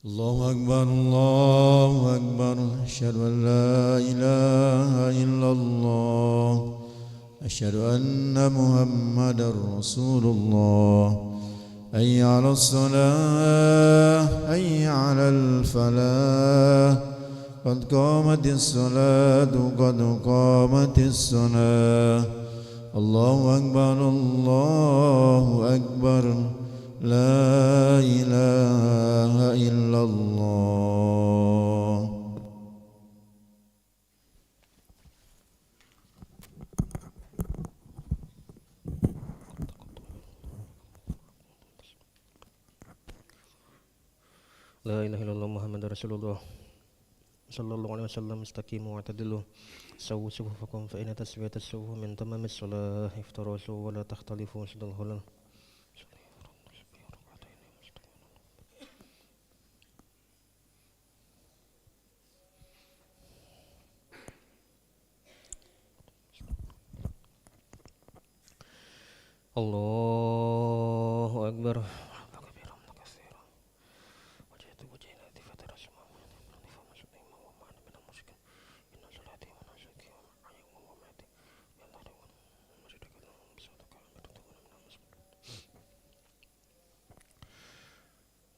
الله أكبر الله أكبر أشهد أن لا إله إلا الله أشهد أن محمدا رسول الله حي على الصلاة حي على الفلاح قد قامت الصلاة قد قامت الصلاة الله أكبر الله أكبر لا إله إلا الله. لا إله إلا الله محمد رسول الله صلى الله عليه وسلم استقيموا واعتدلوا سووا صفوفكم فإن تسوية الصفوف من تمام الصلاة افترسوا ولا تختلفوا صدى الهلال. الله أكبر.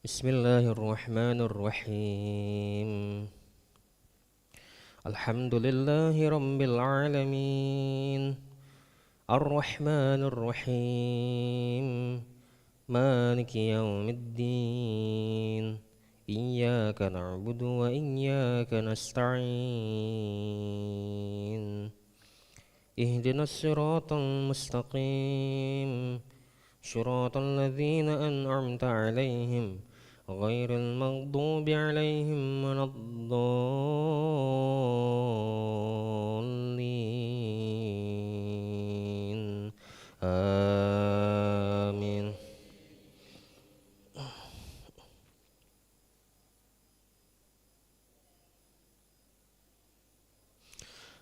بسم الله الرحمن الرحيم الحمد لله رب العالمين الرحمن الرحيم مالك يوم الدين إياك نعبد وإياك نستعين اهدنا الصراط المستقيم صراط الذين أنعمت عليهم غير المغضوب عليهم ولا الضالين آمين.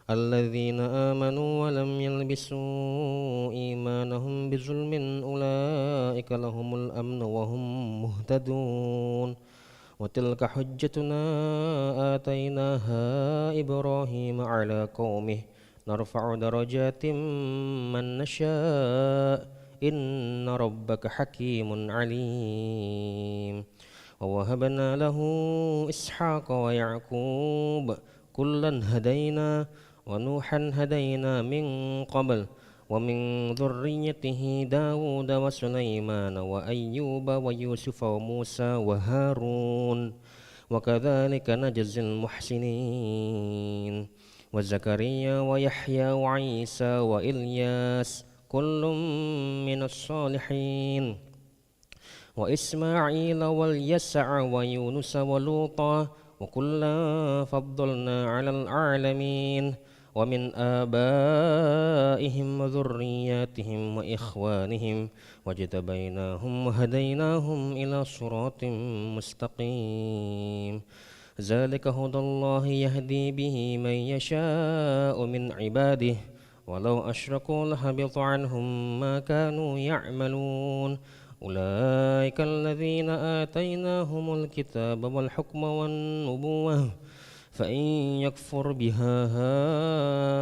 الذين آمنوا ولم يلبسوا إيمانهم بظلم أولئك لهم الأمن وهم مهتدون وتلك حجتنا آتيناها إبراهيم على قومه نرفع درجات من نشاء إن ربك حكيم عليم ووهبنا له إسحاق ويعقوب كلا هدينا ونوحا هدينا من قبل ومن ذريته داود وسليمان وأيوب ويوسف وموسى وهارون وكذلك نجزي المحسنين وزكريا ويحيى وعيسى وإلياس كل من الصالحين وإسماعيل واليسع ويونس ولوطا وكلا فضلنا على العالمين ومن آبائهم وذرياتهم وإخوانهم واجتبيناهم وهديناهم إلى صراط مستقيم ذلك هدى الله يهدي به من يشاء من عباده ولو أشركوا لحبط عنهم ما كانوا يعملون أولئك الذين آتيناهم الكتاب والحكم والنبوة فإن يكفر بها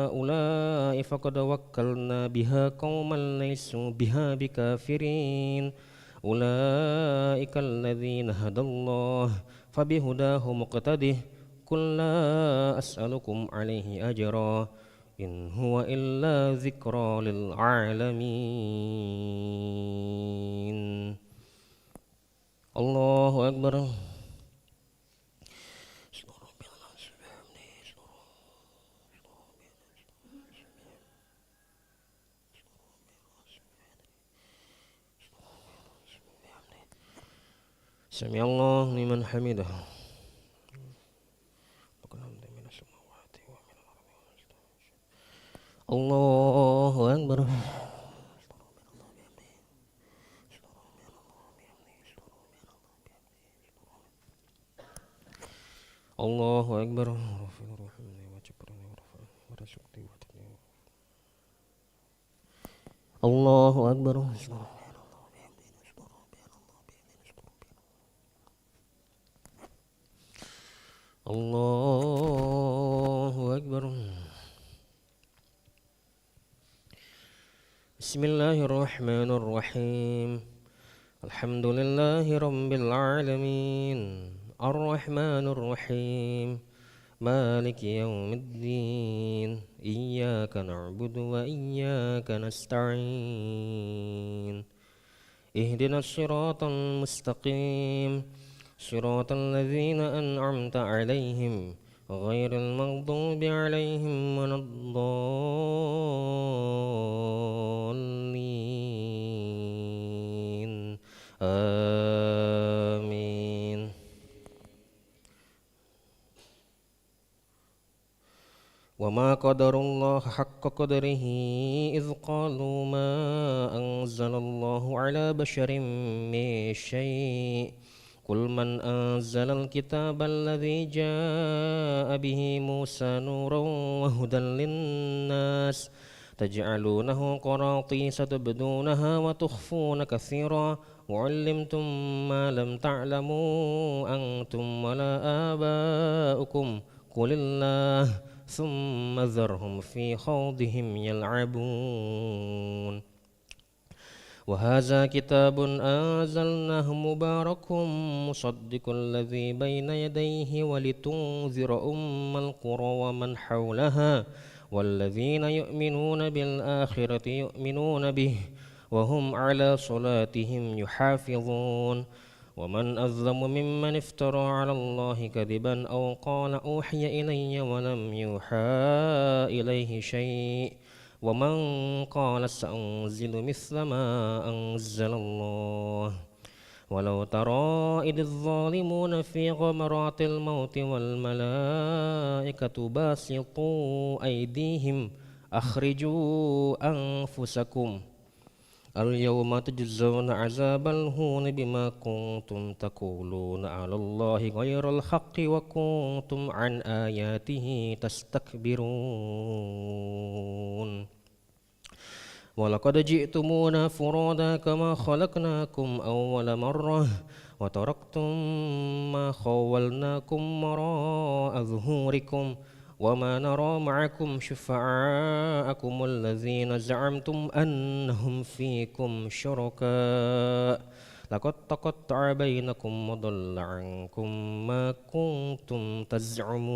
هؤلاء فقد وكلنا بها قوما ليسوا بها بكافرين أولئك الذين هدى الله فبهداه مقتده قل لا أسألكم عليه أجرا إن هو إلا ذكرى للعالمين. الله أكبر. سمع الله لمن حمده. الله أكبر. الله أكبر. الله أكبر. Allahu Akbar. Bismillahirrahmanirrahim. Alhamdulillahi rabbil alamin. Ar-Rahmanir Rahim. Maliki yaumiddin. Iyyaka na'budu wa iyyaka nasta'in. Ihdinas siratal mustaqim. Siratal ladzina an'amta 'alaihim ghairil maghdubi 'alaihim waladdallin. Amin. وما قدر الله حق قدره إذ قالوا ما أنزل الله على بشر من شيء قل من أنزل الكتاب الذي جاء به موسى نورا وهدى للناس تجعلونه قراطيس تبدونها وتخفون كثيرا وعلمتم ما لم تعلموا أنتم ولا آباؤكم قل الله ثم ذرهم في خوضهم يلعبون وهذا كتاب أنزلناه مبارك مصدق الذي بين يديه ولتنذر القرى ومن حولها والذين يؤمنون بالآخرة يؤمنون به وهم على صلاتهم يحافظون ومن أظلم ممن افترى على الله كذبا أو قال أوحي إلي ولم يوحى إليه شيء ومن قال سأنزل مثل ما أنزل الله ولو ترى إذ الظالمون في غمرات الموت والملائكة باسطوا أيديهم أخرجوا أنفسكم اليوم تجزون عذاب الهون بما كنتم تقولون على الله غير الحق وكنتم عن آياته تستكبرون ولقد جئتمونا فرادا كما خلقناكم أول مرة وتركتم ما خولناكم وراء ظهوركم وما نرى معكم شفعاءكم الذين زعمتم أنهم فيكم شركاء لقد تقطع بينكم وضل عنكم ما كنتم تزعمون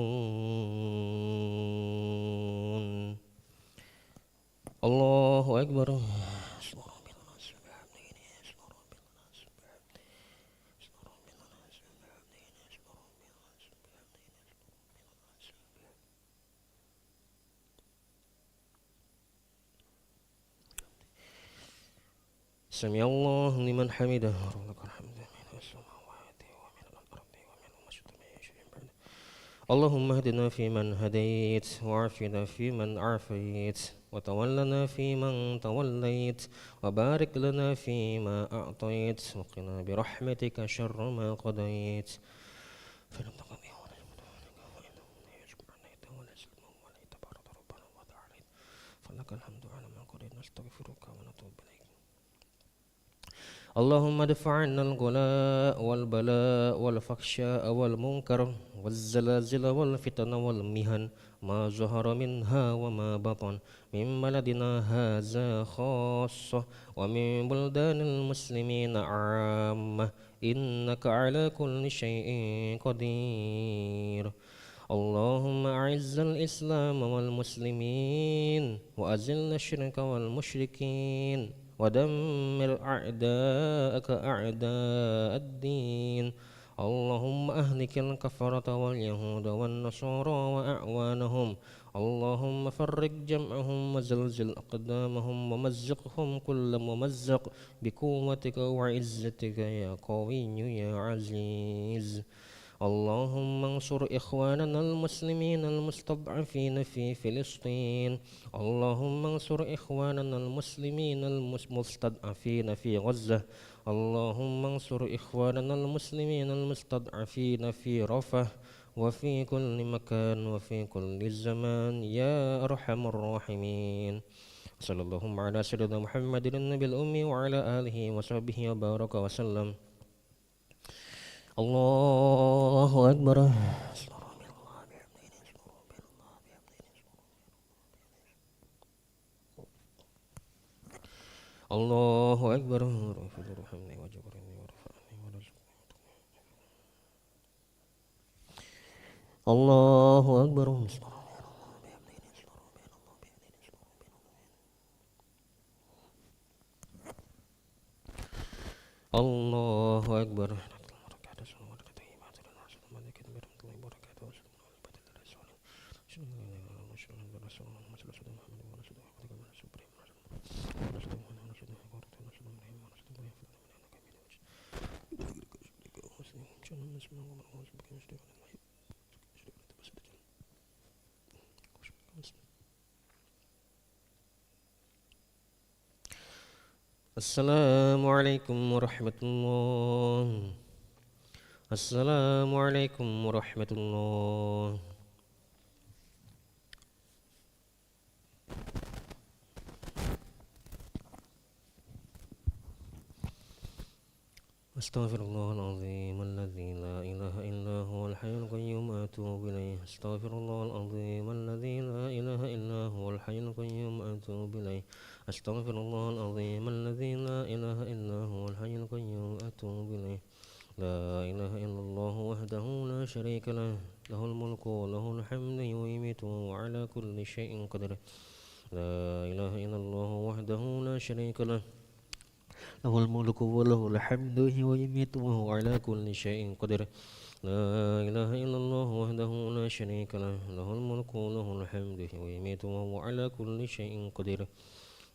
الله أكبر. سمع الله لمن حمده ولك الحمد من السماوات ومن الأرض ومن ما شئت من بعد. اللهم اهدنا فيمن هديت وعافنا فيمن عافيت وتولنا فيمن توليت وبارك لنا فيما أعطيت وقنا برحمتك شر ما قضيت فلم تقضي فلك الحمد على ما قضيت نستغفرك ونتوب إليك. اللهم ادفع عنا الغلاء والبلاء والفحشاء والمنكر والزلازل والفتن والمحن ما ظهر منها وما بطن من بلدنا هذا خاصة ومن بلدان المسلمين عامة إنك على كل شيء قدير. اللهم أعز الإسلام والمسلمين وأذل الشرك والمشركين ودمر أعداءك أعداء الدين. اللهم أهلك الكفرة واليهود والنصارى وأعوانهم. اللهم فرق جمعهم وزلزل أقدامهم ومزقهم كل ممزق بقوتك وعزتك يا قوي يا عزيز. اللهم انصر إخواننا المسلمين المستضعفين في فلسطين. اللهم انصر إخواننا المسلمين المستضعفين في غزة. اللهم انصر إخواننا المسلمين المستضعفين في رفح وفي كل مكان وفي كل زمان يا أرحم الراحمين. صلى الله على سيدنا محمد النبي الأمي وعلى آله وصحبه وبارك وسلم. الله أكبر. Allahu Akbar. Rabbirhamni waj'alni warfa'ni warzuqni. Allahu Akbar. Allahu Akbar. Assalamualaikum warahmatullahi. Assalamualaikum warahmatullahi. Astaghfirullahaladzim alladzi la ilaha illa huwal hayyul qayyum atubu ilaih. Astaghfirullahaladzim alladzi la ilaha illa huwal hayyul qayyum atubu ilaih. Astaghfirullahaladzim alladzi la ilaha illa huwal hayyul qayyum atubu ilaih. La ilaha illallah wahdahu la syarika lah, lahul mulku wa lahul hamdu yumiitu wa ala kulli syai'in qadir. La ilaha illallah wahdahu la syarika lah, lahul mulku wa lahul hamdu yumiitu wa ala kulli syai'in qadir. La ilaha illallah wahdahu la syarika lah, lahul mulku wa lahul hamdu yumiitu wa ala kulli syai'in qadir.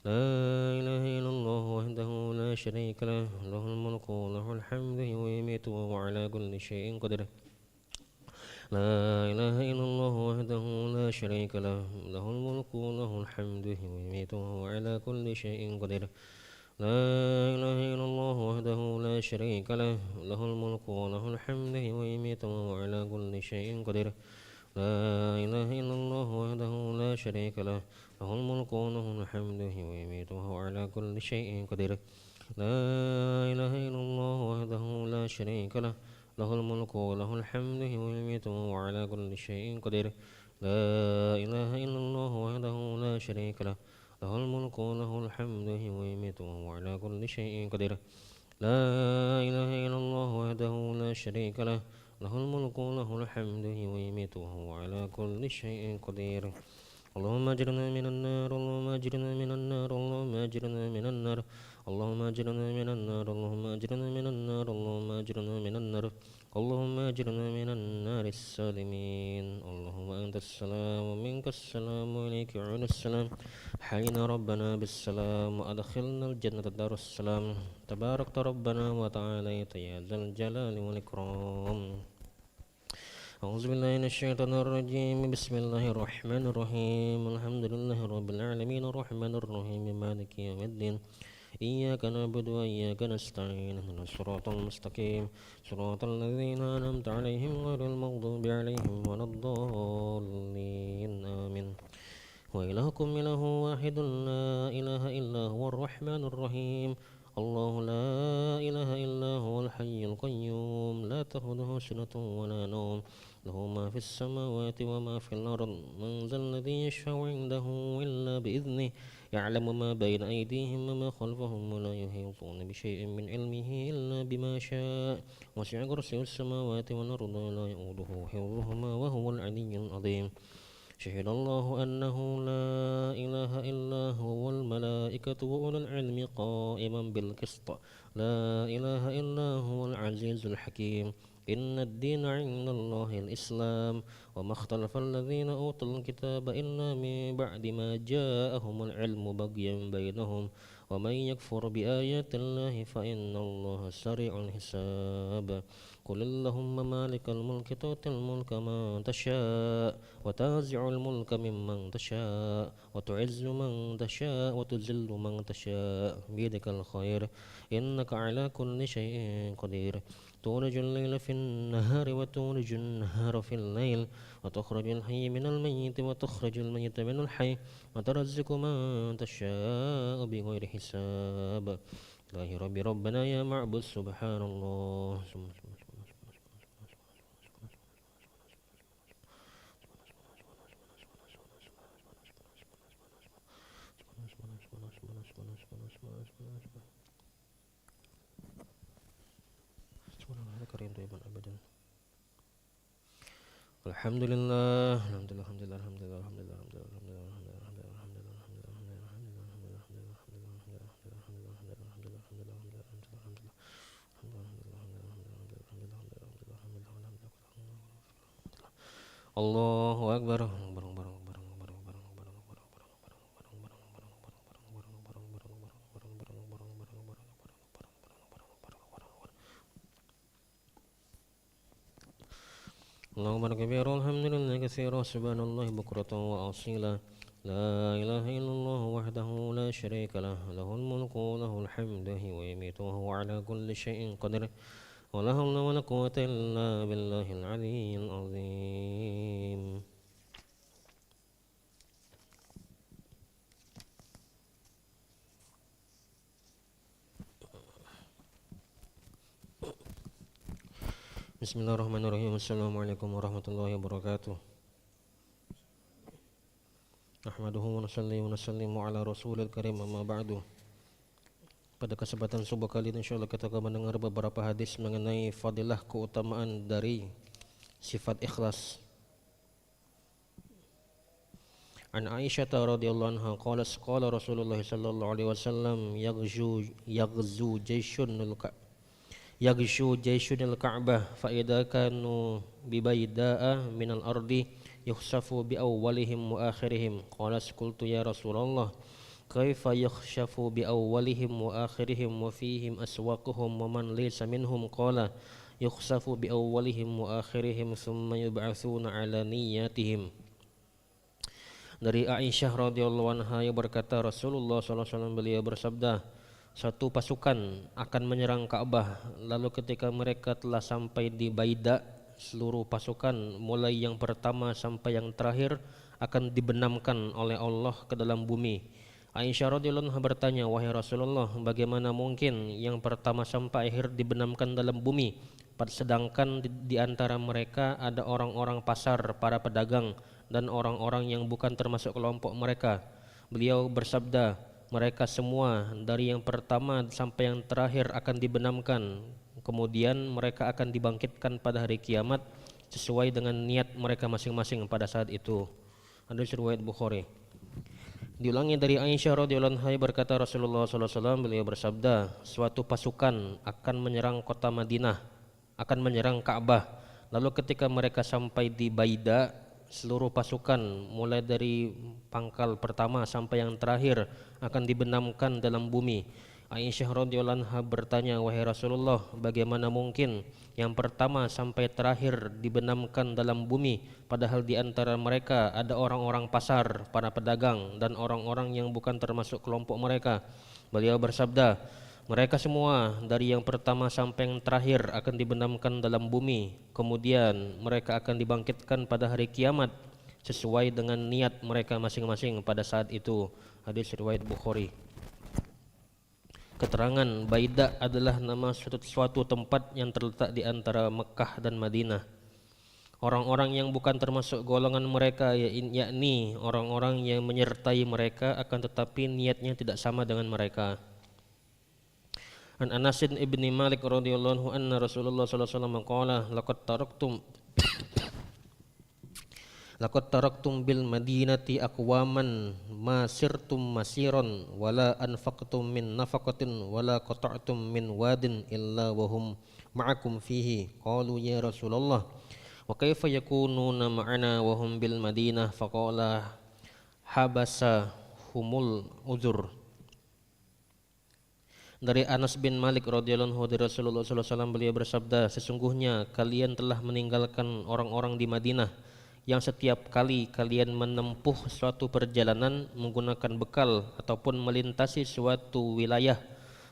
La ilaha illallah wahdahu la syarika lah, lahul mulku wa lahul hamdu yumiitu wa ala kulli syai'in qadir. La ilaha illallah wahdahu la syarika lah, lahul mulku wa lahul hamdu yumiitu wa ala kulli syai'in qadir. La ilaha illallah wahdahu la syarika lah, lahul mulku wa lahul hamdu yumiitu wa ala kulli syai'in qadir. La ilaha illallah wahdahu la syarika lah, lahul mulku wa lahul hamdu yumiitu wa ala kulli syai'in qadir. La ilaha illallah wahdahu la syarika lah, lahul mulku wa lahul hamdu yumiitu wa ala kulli syai'in qadir. La ilaha illallah wahdahu la syarika lah, lahul mulku wa lahul hamdu yumiitu wa ala kulli syai'in qadir. La ilaha illallah wahdahu la syarika lah, lahul mulku wa lahul hamdu yumiitu wa ala kulli syai'in qadir. Allahumma ajirna minan nar, Allahumma ajirna minan nar, Allahumma ajirna minan nar, Allahumma ajirna minan nar, Allahumma ajirna minan nar, Allahumma ajirna minan nar, Allahumma ajirna minan naris salimin. Allahumma antas salam wa minkas salam wa ilayka yu'udus salam. Hayyina rabbana bis salam wa adkhilna al jannata darus salam. Tabarakta rabbana wa ta'alaita ya dzal jalali wal ikram. أعوذ بالله من الشيطان الرجيم. بسم الله الرحمن الرحيم. الحمد لله رب العالمين الرحمن الرحيم مالك يوم الدين. إياك نعبد وإياك نستعين اهدنا الصراط المستقيم صراط الذين أنعمت عليهم غير المغضوب عليهم ولا الضالين آمين. وإلهكم إله واحد لا إله إلا هو الرحمن الرحيم. الله لا إله إلا هو الحي القيوم لا تأخذه سنة ولا نوم له ما في السماوات وما في الأرض. من ذا الذي يشفع عنده إلا بإذنه يعلم ما بين أيديهم وما خلفهم ولا يحيطون بشيء من علمه إلا بما شاء. وسع كرسيه السماوات والأرض ولا يؤوده حفظهما وهو العلي العظيم. شهد الله أنه لا إله إلا هو والملائكة وأولو العلم قائما بالقسط لا إله إلا هو العزيز الحكيم. إن الدين عند الله الإسلام وما اختلف الذين أوتوا الكتاب إلا من بعد ما جاءهم العلم بغيا بينهم ومن يكفر بآيات الله فإن الله سريع الحساب. قل اللهم مالك الملك تؤتي الملك من تشاء وتنزع الملك ممن تشاء وتعز من تشاء وتذل من تشاء بيدك الخير إنك على كل شيء قدير. تولج الليل في النهار وتولج النهار في الليل وتخرج الحي من الميت وتخرج الميت من الحي وترزق من تشاء بغير حساب. الله ربي ربنا يا معبود سبحان الله. Alhamdulillah, alhamdulillah, alhamdulillah, alhamdulillah, alhamdulillah, alhamdulillah, Allahu Akbar. Allahu Akbar kabira, alhamdulillah katsira, subhanallah bukratan wa asila. La ilaha illallah wahdahu la syarika lah, lahul mulku wa lahul hamdu wa yumiitu wa huwa ala kulli syai'in qadir. Wa la hawla wa la quwwata illa billahil aliyyil azim. Bismillahirrahmanirrahim. Assalamualaikum warahmatullahi wabarakatuh. Ahmaduhu wa nusallimu ala rasulil karim, amma ba'du. Pada kesempatan subuh kali ini insyaallah kita akan mendengar beberapa hadis mengenai fadilah keutamaan dari sifat ikhlas. An Aisyah radhiyallahu anha qalat qala Rasulullah sallallahu alaihi wasallam yaghzu jayshunil Ka'bah fa idza kanu bi bayda'a minal ardi yukhsafu bi awwalihim wa akhirihim. Qala qultu ya Rasulullah kaifa yukhshafu bi awwalihim wa akhirihim wa fihim aswaquhum wa man laysa minhum. Qala yukhsafu bi awwalihim wa akhirihim thumma yub'atsuna ala niyyatihim. Dari Aisyah radhiyallahu anha yang berkata Rasulullah sallallahu alaihi wasallam beliau bersabda, satu pasukan akan menyerang Ka'bah, lalu ketika mereka telah sampai di Baida, seluruh pasukan mulai yang pertama sampai yang terakhir akan dibenamkan oleh Allah ke dalam bumi. Aisyah radhiyallahu anha bertanya, wahai Rasulullah, bagaimana mungkin yang pertama sampai akhir dibenamkan dalam bumi, sedangkan di antara mereka ada orang-orang pasar, para pedagang, dan orang-orang yang bukan termasuk kelompok mereka. Beliau bersabda, mereka semua dari yang pertama sampai yang terakhir akan dibenamkan. Kemudian mereka akan dibangkitkan pada hari kiamat sesuai dengan niat mereka masing-masing pada saat itu. Hadis riwayat Bukhari. Diulangi dari Aisyah radhiyallahu anha berkata Rasulullah sallallahu alaihi wasallam beliau bersabda, suatu pasukan akan menyerang kota Madinah, akan menyerang Ka'bah. Lalu ketika mereka sampai di Baida, seluruh pasukan mulai dari pangkal pertama sampai yang terakhir akan dibenamkan dalam bumi. Aisyah radhiyallahu anha bertanya, wahai Rasulullah, bagaimana mungkin yang pertama sampai terakhir dibenamkan dalam bumi, padahal di antara mereka ada orang-orang pasar, para pedagang, dan orang-orang yang bukan termasuk kelompok mereka. Beliau bersabda, mereka semua dari yang pertama sampai yang terakhir akan dibenamkan dalam bumi. Kemudian mereka akan dibangkitkan pada hari kiamat sesuai dengan niat mereka masing-masing pada saat itu. Hadis riwayat Bukhari. Keterangan Baida adalah nama suatu tempat yang terletak di antara Mekah dan Madinah. Orang-orang yang bukan termasuk golongan mereka, yakni orang-orang yang menyertai mereka akan tetapi niatnya tidak sama dengan mereka. An Anas ibn Malik radhiyallahu anhu anna Rasulullah sallallahu alaihi wasallam qala laqad taraktum bil madinati aqwaman ma sirtum masiran wala anfaqtum min nafaqatin wala qata'tum min wadin illa wa hum ma'akum fihi. Qalu ya Rasulullah wa kaifa yakununa ma'ana wa hum bil madinah? Faqala habasa humul uzur. Dari Anas bin Malik radhiyallahu anhu dari Rasulullah sallallahu alaihi wasallam beliau bersabda, sesungguhnya kalian telah meninggalkan orang-orang di Madinah yang setiap kali kalian menempuh suatu perjalanan menggunakan bekal ataupun melintasi suatu wilayah,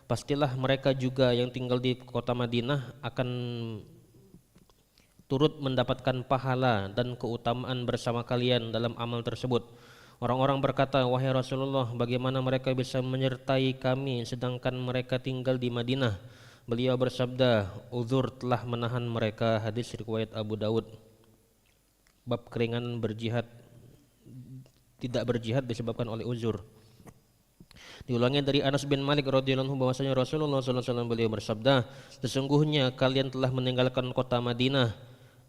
pastilah mereka juga yang tinggal di kota Madinah akan turut mendapatkan pahala dan keutamaan bersama kalian dalam amal tersebut. Orang-orang berkata, wahai Rasulullah, bagaimana mereka bisa menyertai kami sedangkan mereka tinggal di Madinah? Beliau bersabda, uzur telah menahan mereka. Hadis riwayat Abu Daud. Bab keringanan berjihad, tidak berjihad disebabkan oleh uzur. Diulangi dari Anas bin Malik radhiyallahu anhu bahwasanya Rasulullah sallallahu alaihi wasallam beliau bersabda, sesungguhnya kalian telah meninggalkan kota Madinah,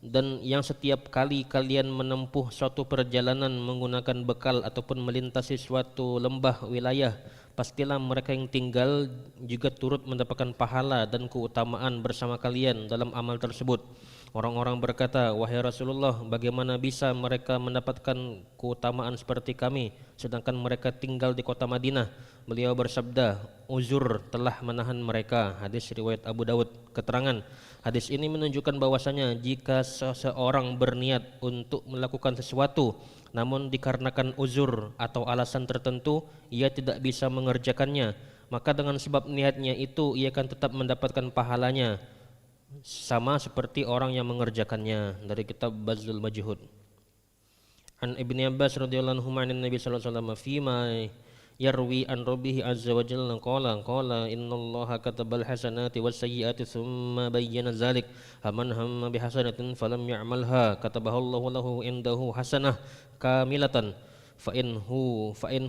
dan yang setiap kali kalian menempuh suatu perjalanan menggunakan bekal ataupun melintasi suatu lembah wilayah, pastilah mereka yang tinggal juga turut mendapatkan pahala dan keutamaan bersama kalian dalam amal tersebut. Orang-orang berkata, wahai Rasulullah, bagaimana bisa mereka mendapatkan keutamaan seperti kami sedangkan mereka tinggal di kota Madinah? Beliau bersabda, uzur telah menahan mereka. Hadis riwayat Abu Dawud. Keterangan hadis ini menunjukkan bahwasanya jika seseorang berniat untuk melakukan sesuatu namun dikarenakan uzur atau alasan tertentu ia tidak bisa mengerjakannya, maka dengan sebab niatnya itu ia akan tetap mendapatkan pahalanya sama seperti orang yang mengerjakannya. Dari kitab Bazlul Majhud. An Ibni Abbas radhiyallahu anhu an Nabi sallallahu alaihi wasallam fima yarwi an rabbih azza wa jalla qala innallaha katabal hasanati was sayyiati thumma bayyana dzalik faman hamma bihasanatin falam ya'malha katabahallahu lahu indahu hasanah kamilatan fa in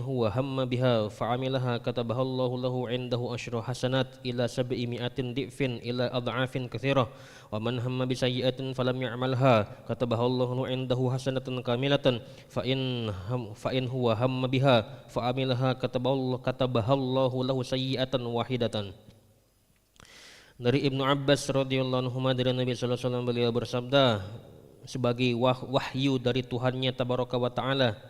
huwa hamma biha fa'amilaha katabahallahu lahu indahu asyru hasanat ila sab'i mi'atin difin ila ad'afin katsirah wa man hamma bi sayyi'atin falam ya'malha katabahallahu indahu hasanatan kamilatan fa in huwa hamma biha fa'amilaha katabahallahu lahu sayyi'atan wahidatan. Dari Ibnu Abbas radhiyallahu anhu dari Nabi sallallahu alaihi wasallam beliau bersabda, sebagai wahyu dari Tuhannya tabaraka wa taala,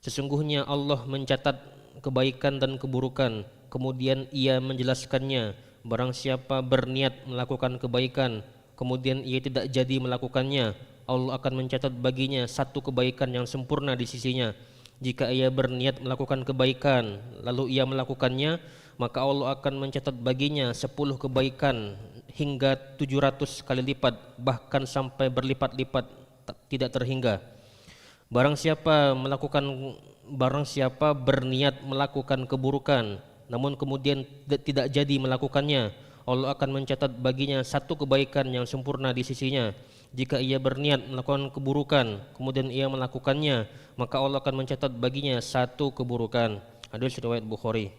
sesungguhnya Allah mencatat kebaikan dan keburukan, kemudian ia menjelaskannya. Barang siapa berniat melakukan kebaikan, kemudian ia tidak jadi melakukannya, Allah akan mencatat baginya satu kebaikan yang sempurna di sisinya. Jika ia berniat melakukan kebaikan, lalu ia melakukannya, maka Allah akan mencatat baginya 10 kebaikan hingga 700 kali lipat, bahkan sampai berlipat-lipat tidak terhingga. Barang siapa berniat melakukan keburukan namun kemudian tidak jadi melakukannya, Allah akan mencatat baginya satu kebaikan yang sempurna di sisinya. Jika ia berniat melakukan keburukan kemudian ia melakukannya, maka Allah akan mencatat baginya satu keburukan. Hadis riwayat Bukhari.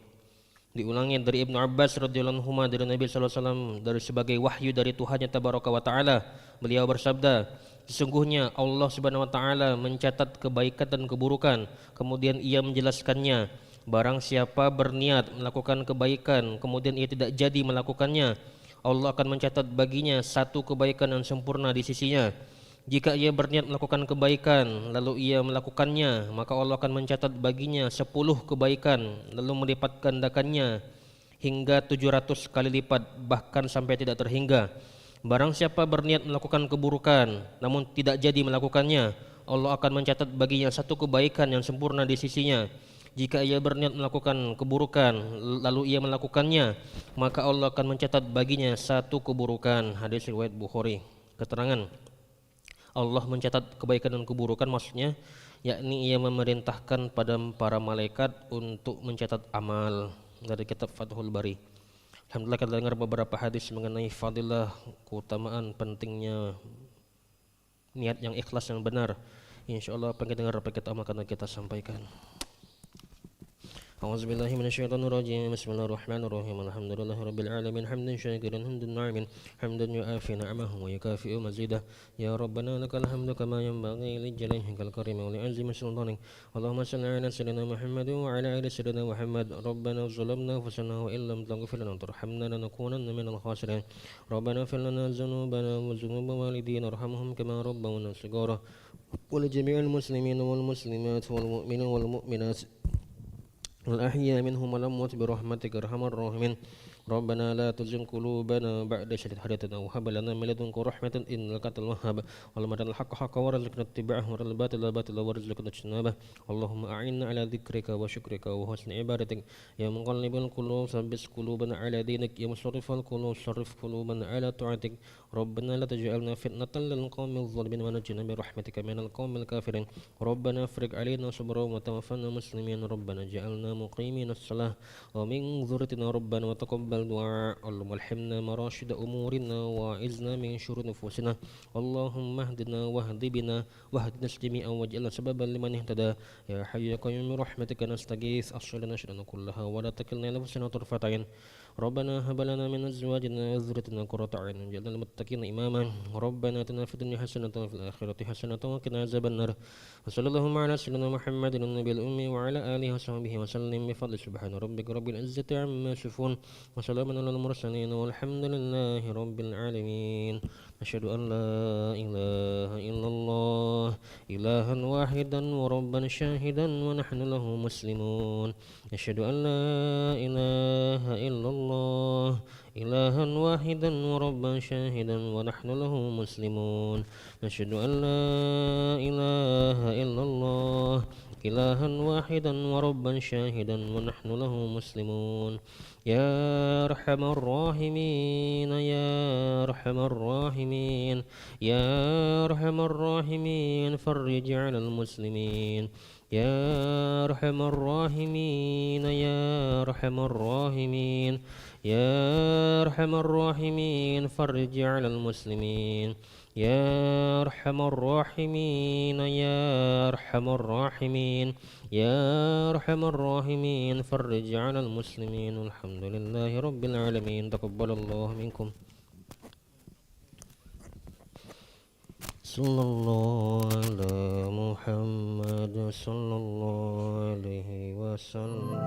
Diulangi dari Ibnu Abbas radhiyallahu anhu dari Nabi sallallahu alaihi wasallam dari sebagai wahyu dari Tuhannya tabaraka wa taala, beliau bersabda, sesungguhnya Allah subhanahu wa taala mencatat kebaikan dan keburukan, kemudian ia menjelaskannya. Barang siapa berniat melakukan kebaikan kemudian ia tidak jadi melakukannya, Allah akan mencatat baginya satu kebaikan yang sempurna di sisinya. Jika ia berniat melakukan kebaikan lalu ia melakukannya, maka Allah akan mencatat baginya 10 kebaikan lalu melipat gandakannya hingga 700 kali lipat, bahkan sampai tidak terhingga. Barang siapa berniat melakukan keburukan namun tidak jadi melakukannya, Allah akan mencatat baginya satu kebaikan yang sempurna di sisinya. Jika ia berniat melakukan keburukan lalu ia melakukannya, maka Allah akan mencatat baginya satu keburukan. Hadis riwayat Bukhari. Keterangan Allah mencatat kebaikan dan keburukan maksudnya yakni ia memerintahkan pada para malaikat untuk mencatat amal. Dari kitab Fathul Bari. Alhamdulillah kita dengar beberapa hadis mengenai fadilah, keutamaan, pentingnya niat yang ikhlas yang benar. Insyaallah apa yang kita dengar apa kita amalkan dan kita sampaikan. A'udzubillahi minasyaitonirrajim. Bismillahirrahmanirrahim. Alhamdulillahirabbil alamin hamdan syakiran hamdan na'iman hamdan yu'afi ni'amahu wa yukafi'u mazidah. Ya Rabbana lakal hamdu kama yanbaghi li jalalihi karim wa li'azimi sultanik. Allahumma shalli ala sayyidina Muhammad wa ala ali sayyidina Muhammad. Rabbana zalamna anfusana wa illam taghfir lana wa tarhamna lanakunanna minal khasirin. Rabbana ighfir lana dzunubana wa dzunuba walidina warhamhum kama rabbawna shighara. Wa li jami'il muslimina wal muslimat wal mu'minina wal mu'minat الأحياء منهم والأموات برحمتك أرحم الراحمين. ربنا لا تزغ قلوبنا بعد إذ هديتنا وهب لنا من لدنك رحمة إنك أنت الوهاب. اللهم أرنا الحق حقا وارزقنا اتباعه وارنا الباطل باطلا وارزقنا اجتنابه. اللهم أعنا على ذكرك وشكرك وحسن عبادتك. يا مقلب القلوب ثبت قلوبنا على دينك. يا مصرف القلوب صرف قلوبنا على طاعتك. ربنا لا تجعلنا فتنة للقوم الظالمين ونجنا برحمتك من القوم الكافرين. ربنا افرج علينا صبرا وتوفنا مسلمين. ربنا اجعلنا مقيمين الصلاة ومن ذريتنا ربنا وتقبل تقبل دعاء. اللهم الحمنا مراشد أمورنا وأعذنا من شرور نفوسنا. اللهم اهدنا واهد بنا واهدنا جميعا واجعلنا سببا لمن اهتدى. يا حي يا قيوم برحمتك نستغيث أصلح لنا شأننا كلها ولا تكلنا إلى أنفسنا طرفة عين. ربنا هب لنا من أزواجنا وذريتنا قرة أعين واجعلنا للمتقين إماما. ربنا آتنا في الدنيا حسنة وفي الآخرة حسنة وقنا عذاب النار. وصلى اللهم على سيدنا محمد النبي الأمي وعلى آله وصحبه وسلم بفضل سبحان ربك رب العزة عما يصفون وسلام على المرسلين والحمد لله رب العالمين. أشهد أن لا إله إلا الله إلها واحدا وربا شاهدا ونحن له مسلمون. أشهد أن لا إله إلا الله إلها واحدا وربا شاهدا ونحن له مسلمون. أشهد أن لا إله إلا الله إلها واحدا وربا شاهدا ونحن له مسلمون. يا أرحم الراحمين يا أرحم الراحمين يا أرحم الراحمين فرج على المسلمين. يا أرحم الراحمين يا أرحم الراحمين يا أرحم الراحمين فرج على المسلمين. يا أرحم الراحمين يا أرحم الراحمين يا أرحم الراحمين فرج على المسلمين. الحمد لله رب العالمين. تقبل الله منكم. صلى الله على محمد صلى الله عليه وسلم.